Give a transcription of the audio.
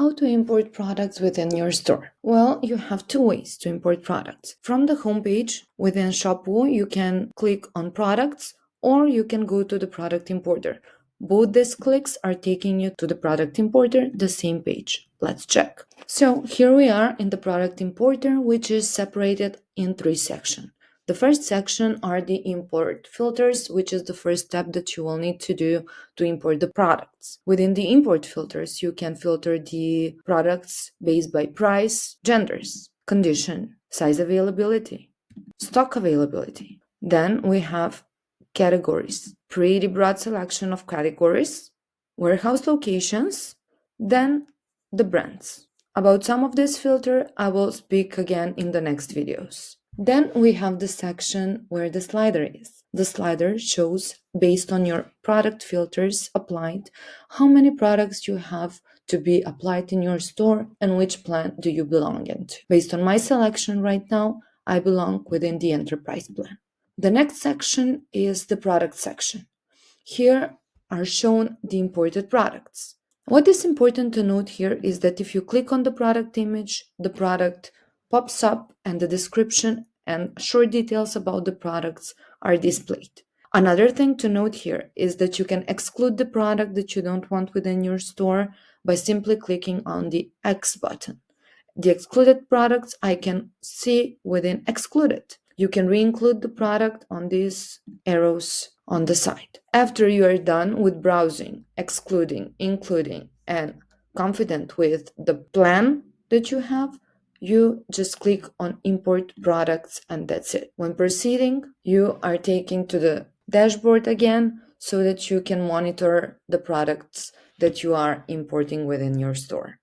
How to import products within your store? Well, you have two ways to import products. From the homepage within Shopwoo, you can click on products or you can go to the product importer. Both these clicks are taking you to the product importer, the same page. Let's check. So here we are in the product importer, which is separated in three sections. The first section are the import filters, which is the first step that you will need to do to import the products. Within the import filters, you can filter the products based by price, genders, condition, size availability, stock availability. Then we have categories, pretty broad selection of categories, warehouse locations, then the brands. About some of this filter, I will speak again in the next videos. Then we have the section where the slider is. The slider shows, based on your product filters applied, how many products you have to be applied in your store and which plan do you belong into. Based on my selection right now, I belong within the enterprise plan. The next section is the product section. Here are shown the imported products. What is important to note here is that if you click on the product image, the product pops up and the description and short details about the products are displayed. Another thing to note here is that you can exclude the product that you don't want within your store by simply clicking on the X button. The excluded products I can see within excluded. You can re-include the product on these arrows on the side. After you are done with browsing, excluding, including, and confident with the plan that you have, you just click on import products and that's it. When proceeding, you are taken to the dashboard again so that you can monitor the products that you are importing within your store.